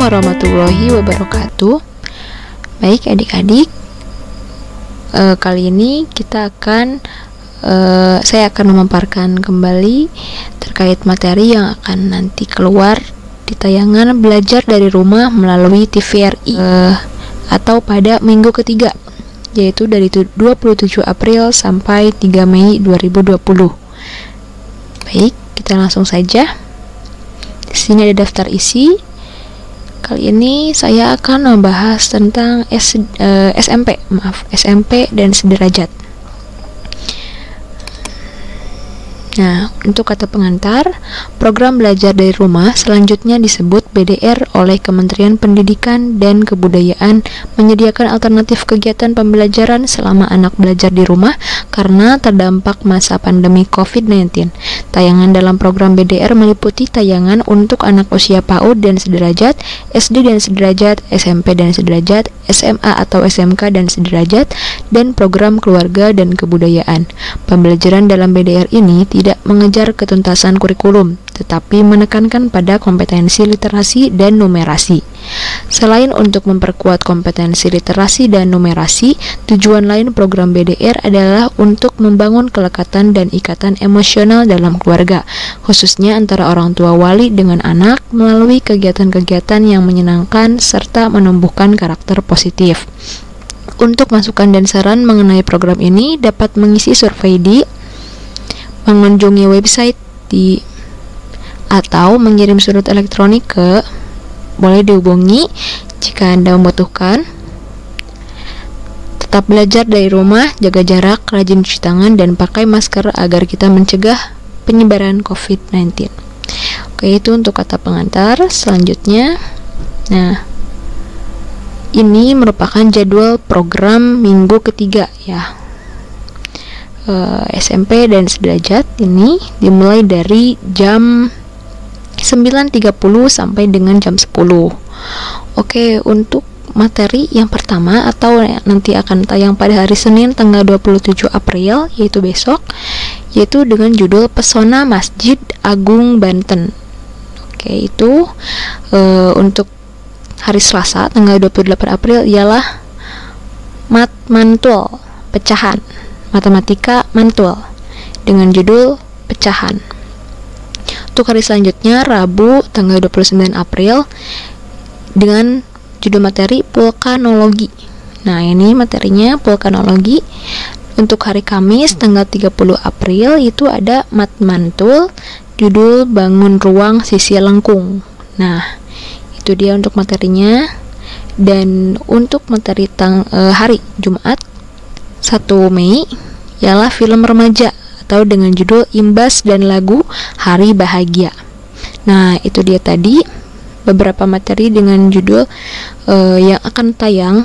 warahmatullahi wabarakatuh. Baik adik-adik, kali ini saya akan memaparkan kembali terkait materi yang akan nanti keluar di tayangan belajar dari rumah melalui TVRI atau pada minggu ketiga, yaitu dari 27 April sampai 3 Mei 2020. Baik, kita langsung saja. Di sini ada daftar isi. Kali ini saya akan membahas tentang SMP dan sederajat. Nah, untuk kata pengantar, program belajar dari rumah selanjutnya disebut BDR oleh Kementerian Pendidikan dan Kebudayaan, menyediakan alternatif kegiatan pembelajaran selama anak belajar di rumah karena terdampak masa pandemi COVID-19. Tayangan dalam program BDR meliputi tayangan untuk anak usia PAUD dan sederajat, SD dan sederajat, SMP dan sederajat, SMA atau SMK dan sederajat, dan program keluarga dan kebudayaan. Pembelajaran dalam BDR ini tidak mengejar ketuntasan kurikulum, tetapi menekankan pada kompetensi literasi dan numerasi. Selain untuk memperkuat kompetensi literasi dan numerasi, tujuan lain program BDR adalah untuk membangun kelekatan dan ikatan emosional dalam keluarga, khususnya antara orang tua wali dengan anak melalui kegiatan-kegiatan yang menyenangkan serta menumbuhkan karakter positif. Untuk masukan dan saran mengenai program ini dapat mengisi survei mengunjungi website atau mengirim surat elektronik boleh dihubungi jika Anda membutuhkan. Tetap belajar dari rumah, jaga jarak, rajin cuci tangan, dan pakai masker agar kita mencegah penyebaran COVID-19. Oke, itu untuk kata pengantar. Selanjutnya, nah, ini merupakan jadwal program minggu ketiga ya. SMP dan sederajat ini dimulai dari jam 9.30 sampai dengan jam 10. Oke, untuk materi yang pertama atau nanti akan tayang pada hari Senin tanggal 27 April, yaitu besok, yaitu dengan judul Pesona Masjid Agung Banten. Oke, itu untuk hari Selasa tanggal 28 April ialah mantul pecahan, matematika mantul dengan judul pecahan. Untuk hari selanjutnya Rabu tanggal 29 April dengan judul materi vulkanologi. Nah, ini materinya vulkanologi. Untuk hari Kamis tanggal 30 April itu ada mat mantul judul bangun ruang sisi lengkung. Nah, itu dia untuk materinya. Dan untuk materi hari Jumat 1 Mei ialah film remaja atau dengan judul Imbas dan Lagu Hari Bahagia. Nah, itu dia tadi beberapa materi dengan judul yang akan tayang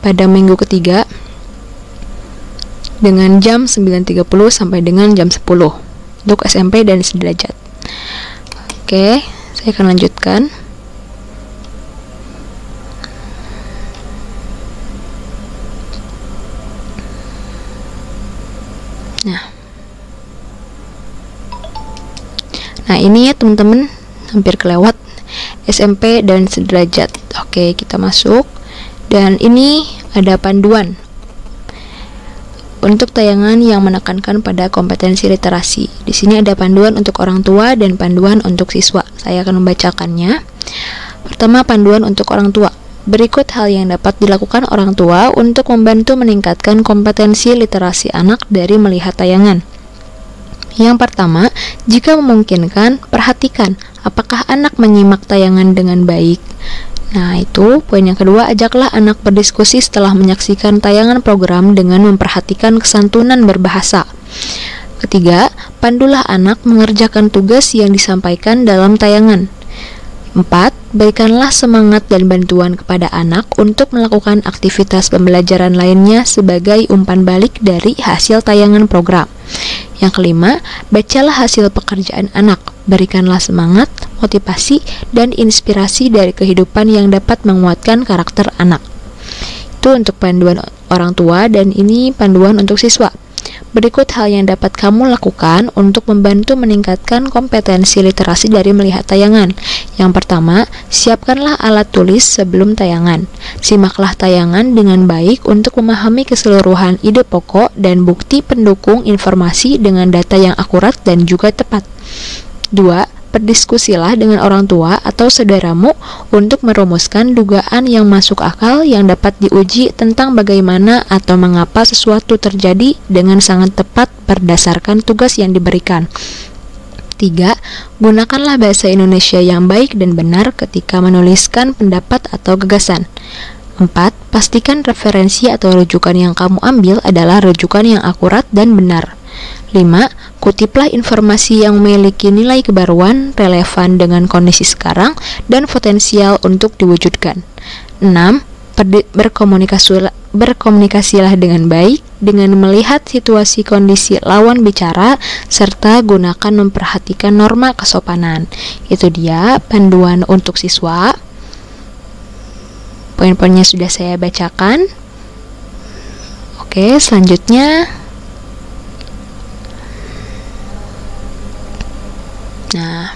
pada minggu ketiga dengan jam 9.30 sampai dengan jam 10 untuk SMP dan sederajat. Oke, saya akan lanjutkan. Nah, ini ya teman-teman, hampir kelewat SMP dan sederajat. Oke, kita masuk. Dan ini ada panduan untuk tayangan yang menekankan pada kompetensi literasi. Di sini ada panduan untuk orang tua dan panduan untuk siswa. Saya akan membacakannya. Pertama, panduan untuk orang tua. Berikut hal yang dapat dilakukan orang tua untuk membantu meningkatkan kompetensi literasi anak dari melihat tayangan. Yang pertama, jika memungkinkan, perhatikan apakah anak menyimak tayangan dengan baik. Nah, itu poin yang kedua, ajaklah anak berdiskusi setelah menyaksikan tayangan program dengan memperhatikan kesantunan berbahasa. Ketiga, pandulah anak mengerjakan tugas yang disampaikan dalam tayangan. 4. Berikanlah semangat dan bantuan kepada anak untuk melakukan aktivitas pembelajaran lainnya sebagai umpan balik dari hasil tayangan program. Yang kelima, bacalah hasil pekerjaan anak. Berikanlah semangat, motivasi, dan inspirasi dari kehidupan yang dapat menguatkan karakter anak. Itu untuk panduan orang tua, dan ini panduan untuk siswa. Berikut hal yang dapat kamu lakukan untuk membantu meningkatkan kompetensi literasi dari melihat tayangan. Yang pertama, siapkanlah alat tulis sebelum tayangan. Simaklah tayangan dengan baik untuk memahami keseluruhan ide pokok dan bukti pendukung informasi dengan data yang akurat dan juga tepat. 2. Berdiskusilah dengan orang tua atau saudaramu untuk merumuskan dugaan yang masuk akal yang dapat diuji tentang bagaimana atau mengapa sesuatu terjadi dengan sangat tepat berdasarkan tugas yang diberikan. 3. Gunakanlah bahasa Indonesia yang baik dan benar ketika menuliskan pendapat atau gagasan. 4. Pastikan referensi atau rujukan yang kamu ambil adalah rujukan yang akurat dan benar. 5. Kutiplah informasi yang memiliki nilai kebaruan, relevan dengan kondisi sekarang, dan potensial untuk diwujudkan. 6. Berkomunikasilah dengan baik, dengan melihat situasi kondisi lawan bicara, serta gunakan memperhatikan norma kesopanan. Itu dia panduan untuk siswa. Poin-poinnya sudah saya bacakan. Oke, selanjutnya. Nah,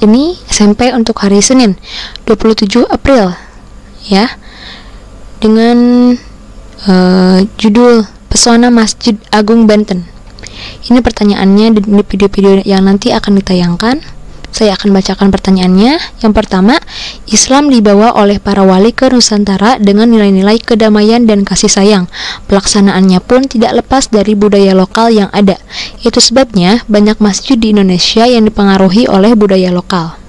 ini SMP untuk hari Senin 27 April ya, dengan judul Pesona Masjid Agung Banten. Ini pertanyaannya di video-video yang nanti akan ditayangkan. Saya akan bacakan pertanyaannya. Yang pertama, Islam dibawa oleh para wali ke Nusantara dengan nilai-nilai kedamaian dan kasih sayang. Pelaksanaannya pun tidak lepas dari budaya lokal yang ada. Itu sebabnya banyak masjid di Indonesia yang dipengaruhi oleh budaya lokal.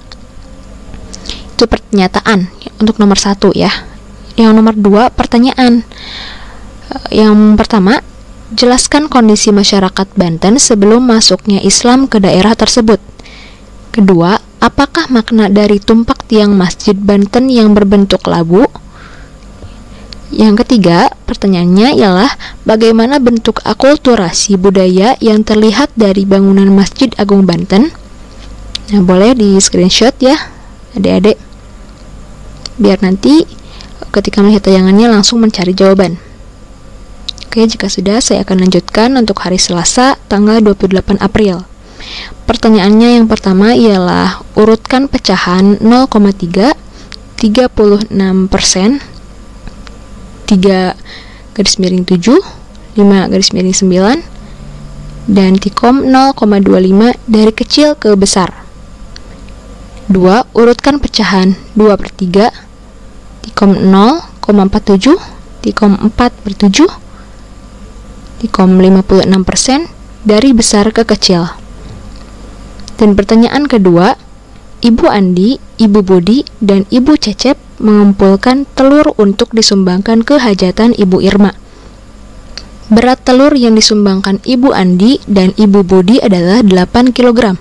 Itu pernyataan untuk nomor 1 ya. Yang nomor 2, pertanyaan. Yang pertama, jelaskan kondisi masyarakat Banten sebelum masuknya Islam ke daerah tersebut. Kedua, apakah makna dari tumpak tiang masjid Banten yang berbentuk labu? Yang ketiga, pertanyaannya ialah bagaimana bentuk akulturasi budaya yang terlihat dari bangunan Masjid Agung Banten? Nah, boleh di screenshot ya, adik-adik, biar nanti ketika melihat tayangannya langsung mencari jawaban. Oke, jika sudah, saya akan lanjutkan untuk hari Selasa, tanggal 28 April. Pertanyaannya yang pertama ialah urutkan pecahan 0,3, 36%, 3 garis miring 7, 5 garis miring 9, dan tikom 0,25 dari kecil ke besar. 2. Urutkan pecahan 2/3, tikom 0,47, tikom 4/7, tikom 56% dari besar ke kecil. Dan pertanyaan kedua, Ibu Andi, Ibu Budi, dan Ibu Cecep mengumpulkan telur untuk disumbangkan ke hajatan Ibu Irma. Berat telur yang disumbangkan Ibu Andi dan Ibu Budi adalah 8 kg.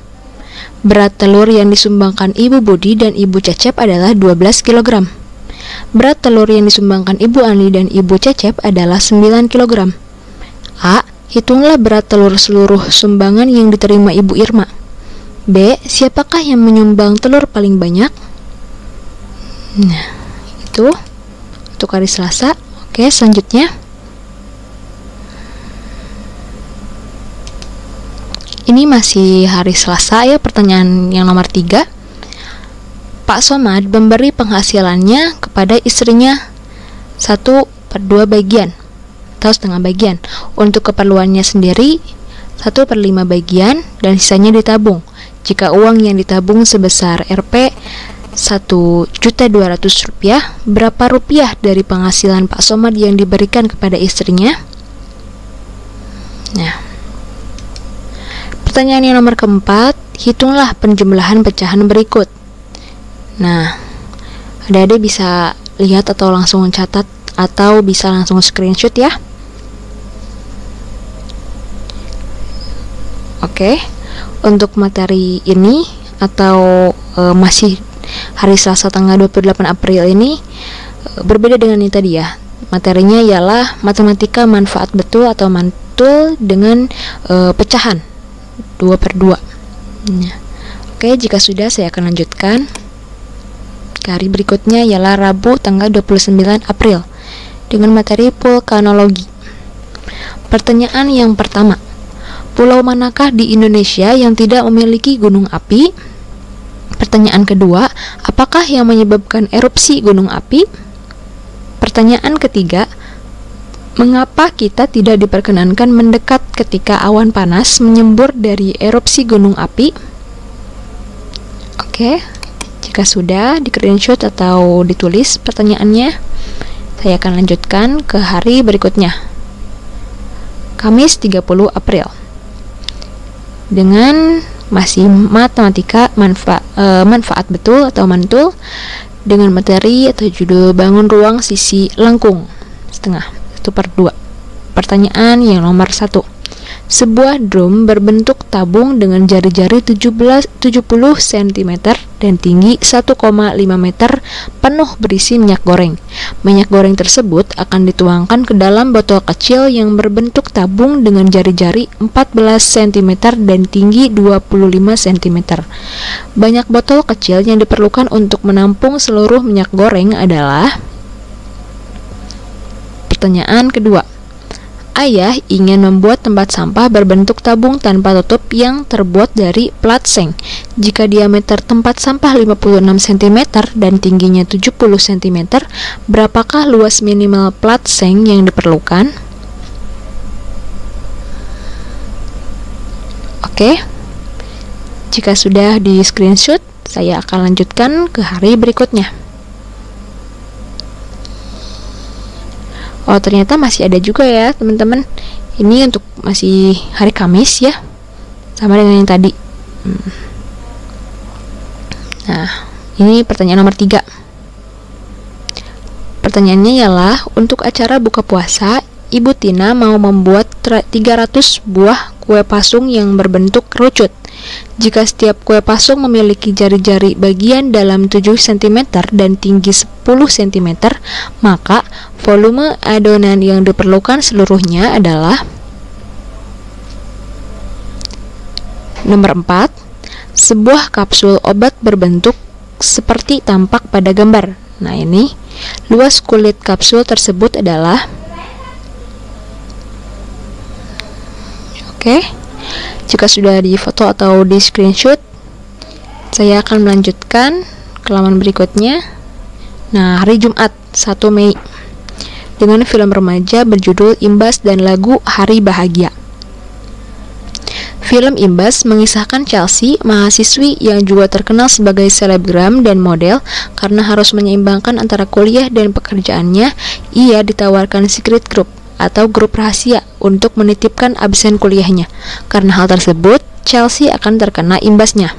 Berat telur yang disumbangkan Ibu Budi dan Ibu Cecep adalah 12 kg. Berat telur yang disumbangkan Ibu Andi dan Ibu Cecep adalah 9 kg. A. Hitunglah berat telur seluruh sumbangan yang diterima Ibu Irma. B. Siapakah yang menyumbang telur paling banyak? Nah, itu untuk hari Selasa. Oke, selanjutnya. Ini masih hari Selasa ya, pertanyaan yang nomor 3. Pak Somad memberi penghasilannya kepada istrinya 1/2 bagian atau setengah bagian. Untuk keperluannya sendiri 1/5 bagian dan sisanya ditabung. Jika uang yang ditabung sebesar Rp 1.200.000, berapa rupiah dari penghasilan Pak Somad yang diberikan kepada istrinya? Nah, pertanyaan yang nomor keempat, hitunglah penjumlahan pecahan berikut. Nah, adik-adik bisa lihat atau langsung catat atau bisa langsung screenshot ya. Oke. Untuk materi ini atau masih hari Selasa tanggal 28 April ini berbeda dengan ini tadi ya. Materinya ialah matematika manfaat betul atau mantul dengan pecahan 2/2. Nah, oke, jika sudah saya akan lanjutkan ke hari berikutnya ialah Rabu tanggal 29 April dengan materi vulkanologi. Pertanyaan yang pertama, pulau manakah di Indonesia yang tidak memiliki gunung api? Pertanyaan kedua, apakah yang menyebabkan erupsi gunung api? Pertanyaan ketiga, mengapa kita tidak diperkenankan mendekat ketika awan panas menyembur dari erupsi gunung api? Oke, jika sudah di screenshot atau ditulis pertanyaannya, saya akan lanjutkan ke hari berikutnya. Kamis 30 April. Dengan masih matematika manfaat betul atau mantul dengan materi atau judul bangun ruang sisi lengkung setengah 1/2. Pertanyaan yang nomor 1. Sebuah drum berbentuk tabung dengan jari-jari 70 cm dan tinggi 1,5 meter penuh berisi minyak goreng. Minyak goreng tersebut akan dituangkan ke dalam botol kecil yang berbentuk tabung dengan jari-jari 14 cm dan tinggi 25 cm. Banyak botol kecil yang diperlukan untuk menampung seluruh minyak goreng adalah. Pertanyaan kedua. Ayah ingin membuat tempat sampah berbentuk tabung tanpa tutup yang terbuat dari plat seng. Jika diameter tempat sampah 56 cm dan tingginya 70 cm, berapakah luas minimal plat seng yang diperlukan? Oke. Jika sudah di screenshot, saya akan lanjutkan ke hari berikutnya. Oh, ternyata masih ada juga ya teman-teman. Ini untuk masih hari Kamis ya, sama dengan yang tadi. Nah, ini pertanyaan nomor 3. Pertanyaannya ialah, untuk acara buka puasa, Ibu Tina mau membuat 300 buah kue pasung yang berbentuk kerucut. Jika setiap kue pasung memiliki jari-jari bagian dalam 7 cm dan tinggi 10 cm, maka volume adonan yang diperlukan seluruhnya adalah. Nomor 4. Sebuah kapsul obat berbentuk seperti tampak pada gambar. Nah, ini luas kulit kapsul tersebut adalah. Oke. Jika sudah di foto atau di screenshot, saya akan melanjutkan ke halaman berikutnya. Nah, hari Jumat 1 Mei dengan film remaja berjudul Imbas dan lagu Hari Bahagia. Film Imbas mengisahkan Chelsea, mahasiswi yang juga terkenal sebagai selebgram dan model. Karena harus menyeimbangkan antara kuliah dan pekerjaannya, ia ditawarkan secret group atau grup rahasia untuk menitipkan absen kuliahnya. Karena hal tersebut, Chelsea akan terkena imbasnya.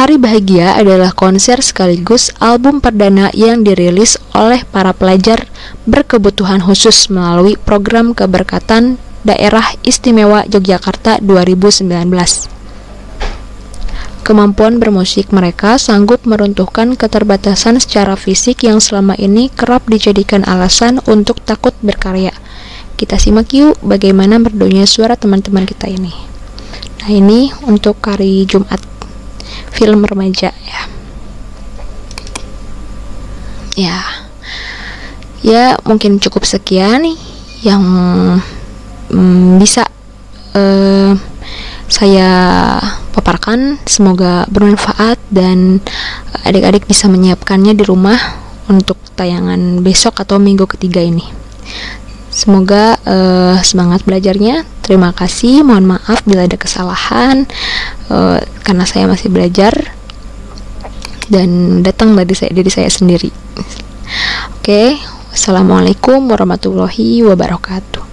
Hari Bahagia adalah konser sekaligus album perdana yang dirilis oleh para pelajar berkebutuhan khusus melalui program keberkatan Daerah Istimewa Yogyakarta 2019. Kemampuan bermusik mereka sanggup meruntuhkan keterbatasan secara fisik yang selama ini kerap dijadikan alasan untuk takut berkarya. Kita simak yuk bagaimana merdunya suara teman-teman kita ini. Nah, ini untuk hari Jumat film remaja ya. Ya, mungkin cukup sekian nih yang bisa saya paparkan. Semoga bermanfaat dan adik-adik bisa menyiapkannya di rumah untuk tayangan besok atau minggu ketiga ini. Semoga semangat belajarnya. Terima kasih, mohon maaf bila ada kesalahan karena saya masih belajar dan datang dari diri saya sendiri. Oke, wassalamualaikum warahmatullahi wabarakatuh.